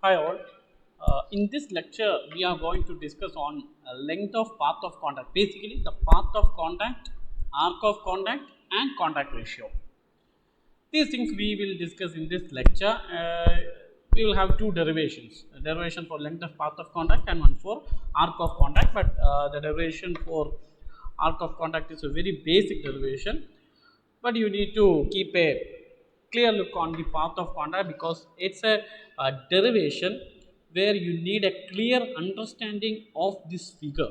Hi all. In this lecture, we are going to discuss on length of path of contact. Basically, the path of contact, arc of contact, and contact ratio. These things we will discuss in this lecture. We will have two derivations: a derivation for length of path of contact and one for arc of contact. But the derivation for arc of contact is a very basic derivation. But you need to keep a clear look on the path of contact because it's a derivation where you need a clear understanding of this figure.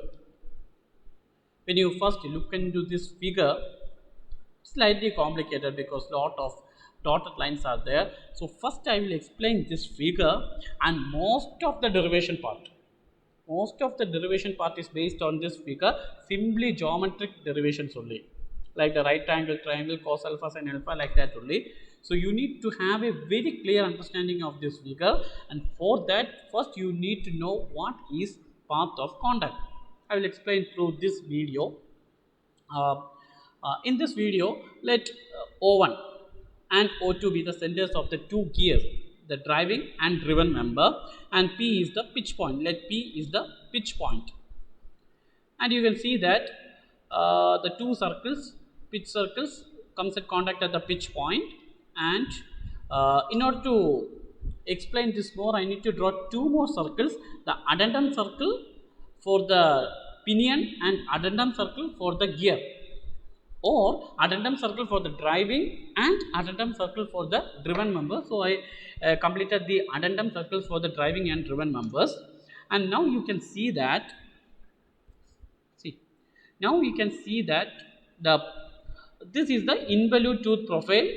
When you first look into this figure, slightly complicated because lot of dotted lines are there. So first I will explain this figure and most of the derivation part is based on this figure, simply geometric derivations only, like the right angle triangle, cos alpha, sin alpha, like that only. So you need to have a very clear understanding of this figure, and for that first you need to know what is path of contact. I will explain through this video. uh, in this video, let O1 and O2 be the centers of the two gears, the driving and driven member, and P is the pitch point. Let P is the pitch point. And you can see that the two circles, pitch circles, comes at contact at the pitch point. And in order to explain this more, I need to draw two more circles: the addendum circle for the pinion and addendum circle for the gear, or addendum circle for the driving and addendum circle for the driven member. So I completed the addendum circles for the driving and driven members. And now you can see that, now you can see that the this is the involute tooth profile.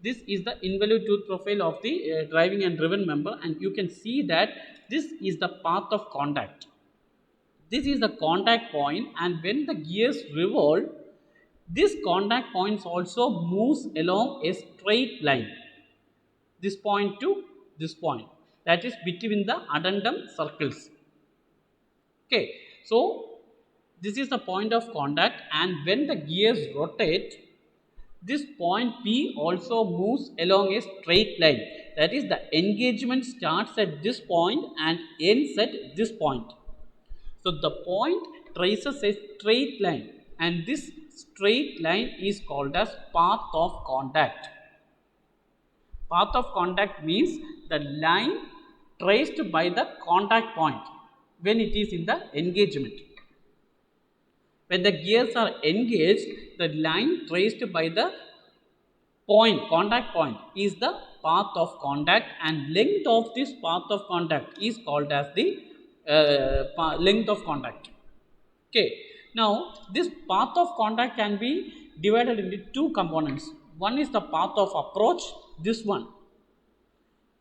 This is the involute tooth profile of the driving and driven member, and you can see that this is the path of contact. This is the contact point, and when the gears revolve, this contact points also moves along a straight line, this point to this point, that is between the addendum circles. Okay, so this is the point of contact, and when the gears rotate, this point P also moves along a straight line. That is, the engagement starts at this point and ends at this point. So the point traces a straight line, and this straight line is called as path of contact. Path of contact means the line traced by the contact point when it is in the engagement. When the gears are engaged, the line traced by the point, contact point, is the path of contact, and length of this path of contact is called as the length of contact. Okay. Now this path of contact can be divided into two components. One is the path of approach, this one,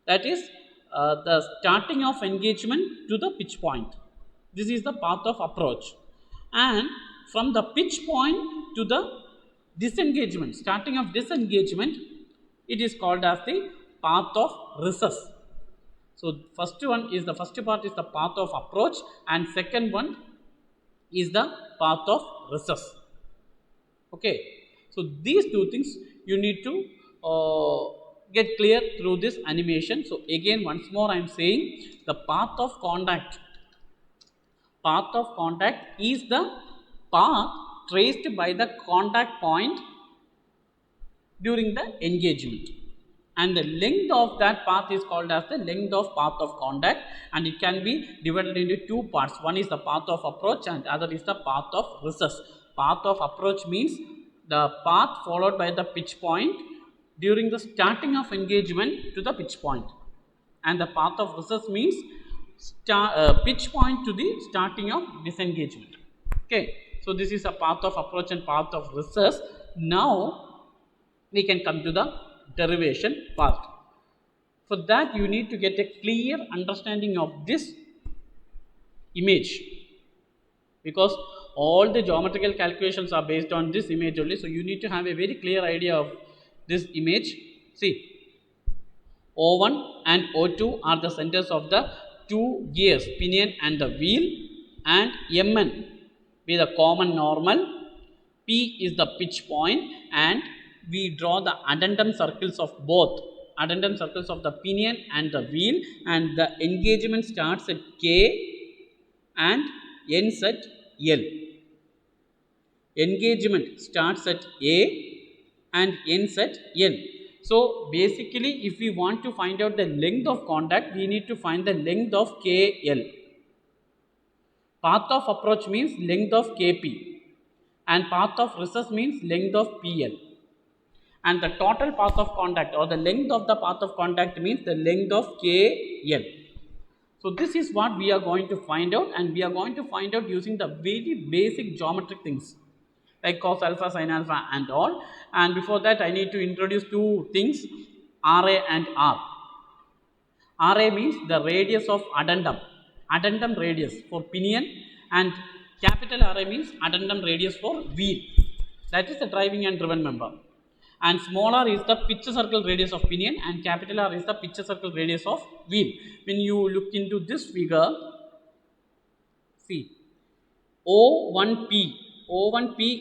that is the starting of engagement to the pitch point. This is the path of approach, and from the pitch point to the disengagement, starting of disengagement, it is called as the path of recess. So first part is the path of approach, and second one is the path of recess. Okay, so these two things you need to get clear through this animation. So again, once more I am saying, the path of contact is the path traced by the contact point during the engagement, and the length of that path is called as the length of path of contact, and it can be divided into two parts. One is the path of approach and other is the path of recess. Path of approach means the path followed by the pitch point during the starting of engagement to the pitch point, and the path of recess means pitch point to the starting of disengagement. Okay, so this is a path of approach and path of recess. Now we can come to the derivation part. For that, you need to get a clear understanding of this image, because all the geometrical calculations are based on this image only. So you need to have a very clear idea of this image. See, O1 and O2 are the centers of the two gears, pinion and the wheel, and Mn be the common normal, P is the pitch point, and we draw the addendum circles of both addendum circles of the pinion and the wheel, and the engagement starts at K and ends at L. Engagement starts at A and ends at L. So basically, if we want to find out the length of contact, we need to find the length of KL. Path of approach means length of KP, and path of recess means length of PL. And the total path of contact or the length of the path of contact means the length of KL. So this is what we are going to find out, and we are going to find out using the very basic geometric things like cos alpha, sin alpha and all. And before that, I need to introduce two things, RA and R. RA means the radius of addendum radius for pinion, and capital RA means addendum radius for wheel, that is the driving and driven member. And small r is the pitch circle radius of pinion, and capital R is the pitch circle radius of wheel. When you look into this figure, see O1P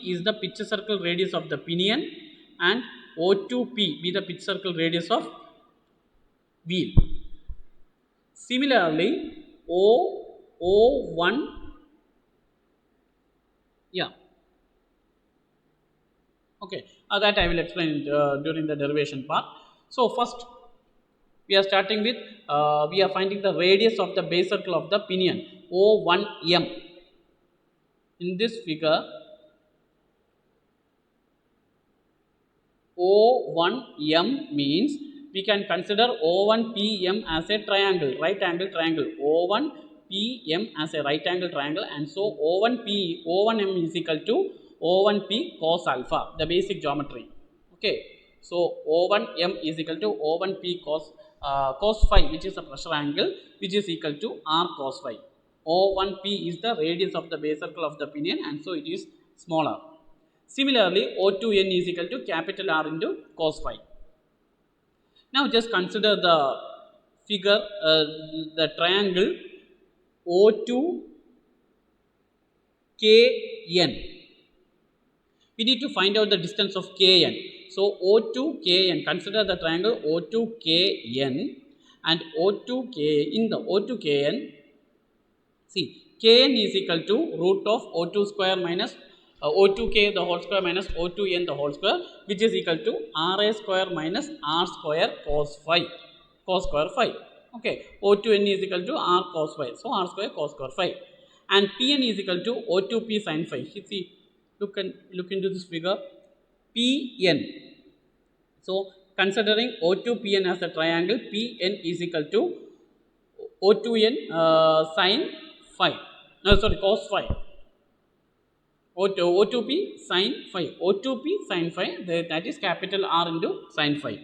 is the pitch circle radius of the pinion, and O2P be the pitch circle radius of wheel. Similarly, O1, yeah, okay, that I will explain during the derivation part. So first, we are starting with, we are finding the radius of the base circle of the pinion, O1M. In this figure, O1M means we can consider O1PM as a triangle, right angle triangle. O1PM as a right angle triangle, and so O1M is equal to O1P cos alpha, the basic geometry. Okay, so O1M is equal to O1P cos phi, which is a pressure angle, which is equal to R cos phi. O1P is the radius of the base circle of the pinion, and so it is smaller. Similarly, O2N is equal to capital R into cos phi. Now just consider the figure, the triangle O2KN. We need to find out the distance of KN. So O2KN, consider the triangle O2KN and O2K. In the O2KN, see, Kn is equal to root of O2 square minus O2k the whole square minus O2n the whole square, which is equal to Ra square minus R square cos phi, cos square phi. Okay, O2n is equal to R cos phi, so R square cos square phi, and Pn is equal to O2p sin phi. See, look into this figure, Pn. So considering O2Pn as a triangle, Pn is equal to O2n sin phi. No, sorry, cos phi. O2p sin phi, O2p sin phi, that is capital R into sin phi,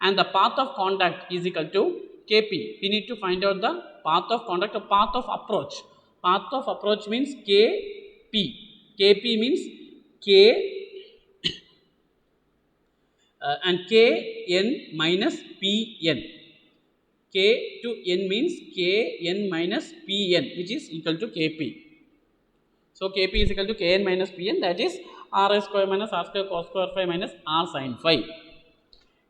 and the path of contact is equal to Kp. We need to find out the path of contact or path of approach. Path of approach means Kp. Kp means K and Kn minus Pn. K to n means Kn minus Pn, which is equal to Kp. So Kp is equal to Kn minus Pn, that is Ra square minus R square cos square phi minus R sin phi.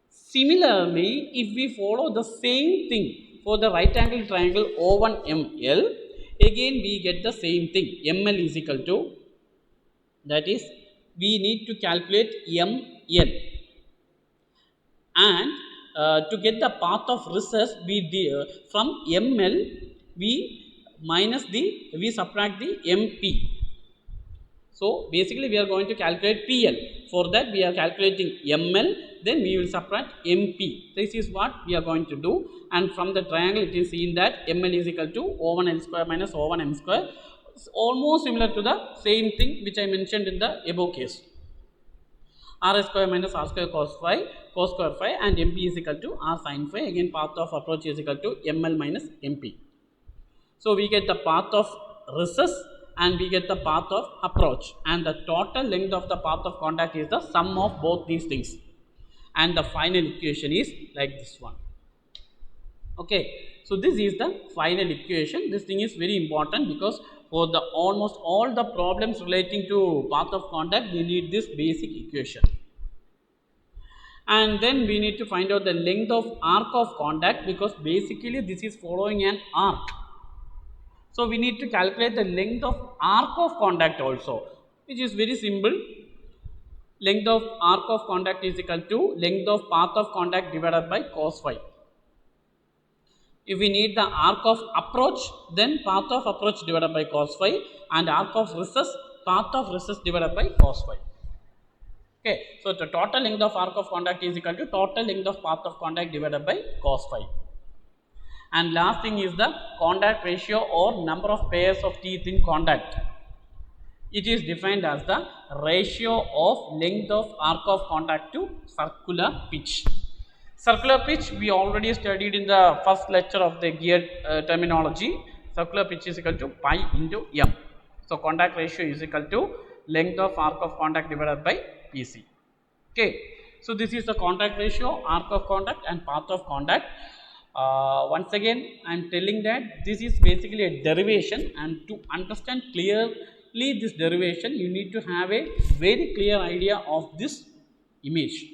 Similarly, if we follow the same thing for the right angle triangle O1ML, again we get the same thing. ML is equal to, that is, we need to calculate ML, and to get the path of recess, from ML we subtract the MP. So basically we are going to calculate PL. For that we are calculating ML, then we will subtract MP. This is what we are going to do, and from the triangle it is seen that ML is equal to O1L square minus O1M square. It's almost similar to the same thing which I mentioned in the above case. R square minus R square cos square phi, and MP is equal to R sin phi. Again path of approach is equal to ML minus MP. So we get the path of recess and we get the path of approach, and the total length of the path of contact is the sum of both these things, and the final equation is like this one. Okay, so this is the final equation. This thing is very important because for the almost all the problems relating to path of contact, we need this basic equation. and then we need to find out the length of arc of contact, because basically this is following an arc. So we need to calculate the length of arc of contact also, which is very simple. Length of arc of contact is equal to length of path of contact divided by cos phi. If we need the arc of approach, then path of approach divided by cos phi, and arc of recess, path of recess divided by cos phi. Okay, so the total length of arc of contact is equal to total length of path of contact divided by cos phi. And last thing is the contact ratio or number of pairs of teeth in contact. It is defined as the ratio of length of arc of contact to circular pitch. Circular pitch we already studied in the first lecture of the gear terminology. Circular pitch is equal to pi into m. So contact ratio is equal to length of arc of contact divided by PC. Okay, so this is the contact ratio, arc of contact and path of contact. Once again I am telling that this is basically a derivation, and to understand clearly this derivation you need to have a very clear idea of this image.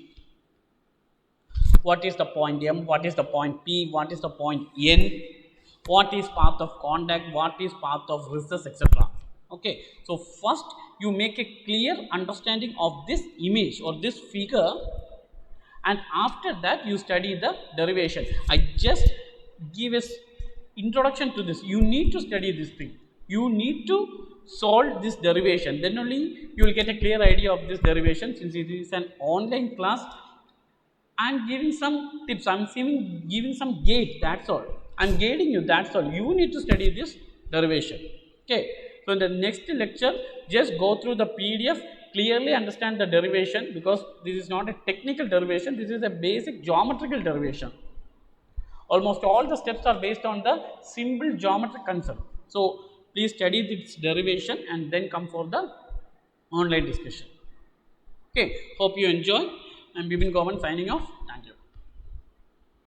What is the point M, what is the point P, what is the point N, what is path of contact, what is path of recess, etc. Okay, so first you make a clear understanding of this image or this figure, and after that you study the derivation. I just give a introduction to this. You need to study this thing, you need to solve this derivation, then only you will get a clear idea of this derivation. Since it is an online class, I am giving some tips, I am giving some gate, that's all. I am guiding you, that's all. You need to study this derivation. Okay, so in the next lecture just go through the PDF, clearly understand the derivation, because this is not a technical derivation, this is a basic geometrical derivation. Almost all the steps are based on the simple geometric concept. So please study this derivation and then come for the online discussion. Okay, hope you enjoy. I am Bipin Govan signing off.